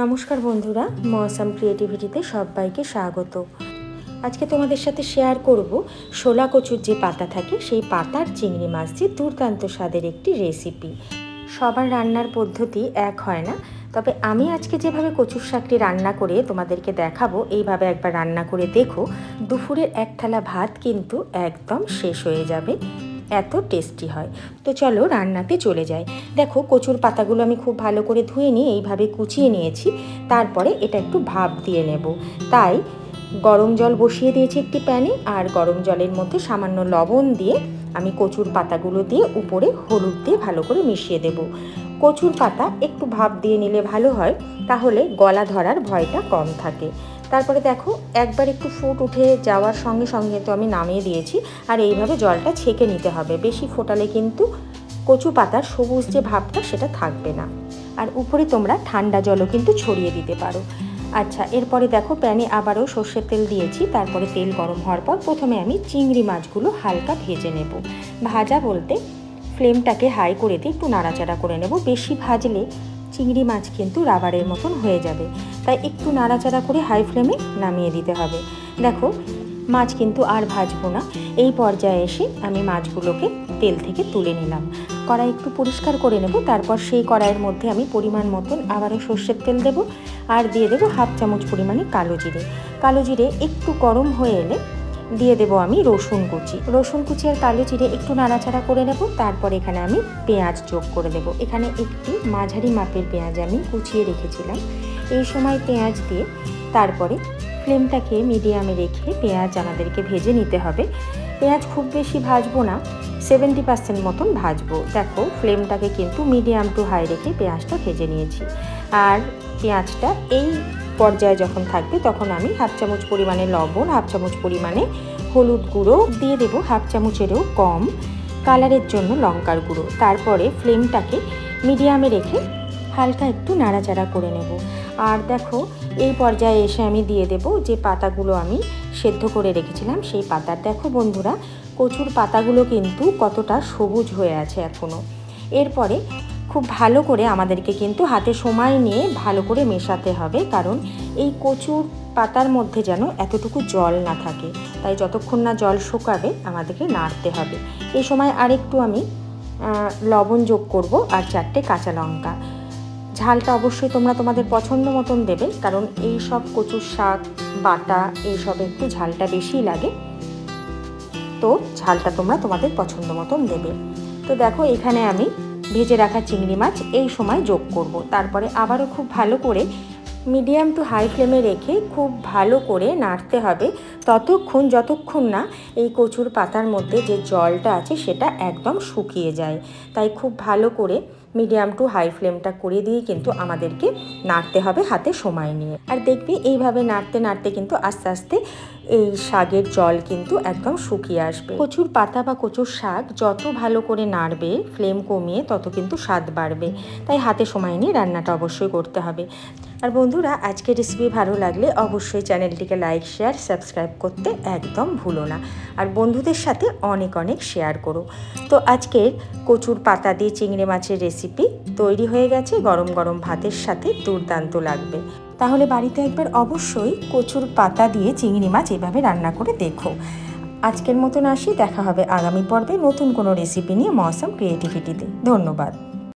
নমস্কার বন্ধুরা, মৌসাম ক্রিয়েটিভিটিতে সবাইকে স্বাগত। আজকে তোমাদের সাথে শেয়ার করব শোলা কচুর যে পাতা থাকে সেই পাতার চিংড়ি মাছ দিয়ে দুর্দান্ত স্বাদের একটি রেসিপি। সবার রান্নার পদ্ধতি এক হয় না, তবে আমি আজকে যেভাবে কচুর শাকটি রান্না করে তোমাদেরকে দেখাবো, এইভাবে একবার রান্না করে দেখো। দুপুরের এক থালা ভাত কিন্তু একদম শেষ হয়ে যাবে, এত টেস্টি হয়। তো চলো রান্নাতে চলে যাই। দেখো, কচুর পাতাগুলো আমি খুব ভালো করে ধুয়ে নিয়ে এইভাবে কুচিয়ে নিয়েছি। তারপরে এটা একটু ভাপ দিয়ে নেব, তাই গরম জল বসিয়ে দিয়েছি একটি প্যানে। আর গরম জলের মধ্যে সামান্য লবণ দিয়ে আমি কচুর পাতাগুলো দিয়ে উপরে হলুদ দিয়ে ভালো করে মিশিয়ে দেব। কচুর পাতা একটু ভাপ দিয়ে নিলে ভালো হয়, তাহলে গলা ধরার ভয়টা কম থাকে। তারপরে দেখো, একবার একটু ফুট উঠে যাওয়ার সঙ্গে সঙ্গে তো আমি নামিয়ে দিয়েছি। আর এইভাবে জলটা ছেঁকে নিতে হবে, বেশি ফোটালে কিন্তু কচু পাতার সবুজ যে ভাবটা সেটা থাকবে না। আর উপরে তোমরা ঠান্ডা জলও কিন্তু ছড়িয়ে দিতে পারো। আচ্ছা, এরপরে দেখো প্যানে আবারও সর্ষের তেল দিয়েছি। তারপরে তেল গরম হওয়ার পর প্রথমে আমি চিংড়ি মাছগুলো হালকা ভেজে নেব। ভাজা বলতে ফ্লেমটাকে হাই করে দিয়ে একটু নাড়াচাড়া করে নেব। বেশি ভাজলে চিংড়ি মাছ কিন্তু রাবারের মতন হয়ে যাবে, তাই একটু নাড়াচাড়া করে হাই ফ্লেমে নামিয়ে দিতে হবে। দেখো, মাছ কিন্তু আর ভাজবো না। এই পর্যায়ে এসে আমি মাছগুলোকে তেল থেকে তুলে নিলাম। কড়াই একটু পরিষ্কার করে নেব। তারপর সেই কড়াইয়ের মধ্যে আমি পরিমাণ মতন আবারও সর্ষের তেল দেব, আর দিয়ে দেবো হাফ চামচ পরিমাণে কালো জিরে। কালো জিরে একটু গরম হয়ে এলে দিয়ে দেবো আমি রসুন কুচি আর কালো জিরে একটু নাড়াচাড়া করে নেব। তারপর এখানে আমি পেঁয়াজ যোগ করে দেব। এখানে একটি মাঝারি মাপের পেঁয়াজ আমি কুচিয়ে রেখেছিলাম। এই সময় পেঁয়াজ দিয়ে তারপরে ফ্লেমটাকে মিডিয়ামে রেখে পেঁয়াজ আমাদেরকে ভেজে নিতে হবে। পেঁয়াজ খুব বেশি ভাজবো না, 70% মতন ভাজবো। দেখো, ফ্লেমটাকে কিন্তু মিডিয়াম টু হাই রেখে পেঁয়াজটা ভেজে নিয়েছি। আর পেঁয়াজটা এই পর্যায়ে যখন থাকবে তখন আমি হাফ চামচ পরিমাণে লবণ, হাফ চামচ পরিমাণে হলুদ গুঁড়ো দিয়ে দেবো, হাফ চামচেরও কম কালারের জন্য লঙ্কার গুঁড়ো। তারপরে ফ্লেমটাকে মিডিয়ামে রেখে হালকা একটু নাড়াচাড়া করে নেব। আর দেখো, এই পর্যায়ে এসে আমি দিয়ে দেব যে পাতাগুলো আমি সেদ্ধ করে রেখেছিলাম সেই পাতার। দেখো বন্ধুরা, কচুর পাতাগুলো কিন্তু কতটা সবুজ হয়ে আছে এখনও। এরপরে খুব ভালো করে আমাদেরকে কিন্তু হাতে সময় নিয়ে ভালো করে মেশাতে হবে, কারণ এই কচুর পাতার মধ্যে যেন এতটুকু জল না থাকে, তাই যতক্ষণ না জল শুকাবে আমাদেরকে নাড়তে হবে। এই সময় আরেকটু আমি লবণ যোগ করব আর 4টে কাঁচা লঙ্কা। ঝালটা অবশ্যই তোমরা তোমাদের পছন্দ মতন দেবে, কারণ এই সব কচুর শাক বাটা এইসব একটু ঝালটা বেশি লাগে, তো ঝালটা তোমরা তোমাদের পছন্দ মতন দেবে। তো দেখো, এখানে আমি ভেজে রাখা চিংড়ি মাছ এই সময় যোগ করব। তারপরে আবারও খুব ভালো করে মিডিয়াম টু হাই ফ্লেমে রেখে খুব ভালো করে নাড়তে হবে ততক্ষণ যতক্ষণ না এই কচুর পাতার মধ্যে যে জলটা আছে সেটা একদম শুকিয়ে যায়। তাই খুব ভালো করে মিডিয়াম টু হাই ফ্লেমটা করে দিয়ে কিন্তু আমাদেরকে নাড়তে হবে হাতে সময় নিয়ে। আর দেখবে এইভাবে নাড়তে নাড়তে কিন্তু আস্তে আস্তে এই শাকের জল কিন্তু একদম শুকিয়ে আসবে। কচুর পাতা বা কচুর শাক যত ভালো করে নাড়বে ফ্লেম কমিয়ে, তত কিন্তু স্বাদ বাড়বে। তাই হাতে সময় নিয়ে রান্নাটা অবশ্যই করতে হবে। আর বন্ধুরা, আজকের রেসিপি ভালো লাগলে অবশ্যই চ্যানেলটিকে লাইক শেয়ার সাবস্ক্রাইব করতে একদম ভুলো না। আর বন্ধুদের সাথে অনেক অনেক শেয়ার করো। তো আজকের কচুর পাতা দিয়ে চিংড়ি মাছের রেসিপি তৈরি হয়ে গেছে। গরম গরম ভাতের সাথে দুর্দান্ত লাগবে। তাহলে বাড়িতে একবার অবশ্যই কচুর পাতা দিয়ে চিংড়ি মাছ এভাবে রান্না করে দেখো। আজকের মতন আসি, দেখা হবে আগামী পর্বে নতুন কোনো রেসিপি নিয়ে মৌসাম ক্রিয়েটিভিটিতে। ধন্যবাদ।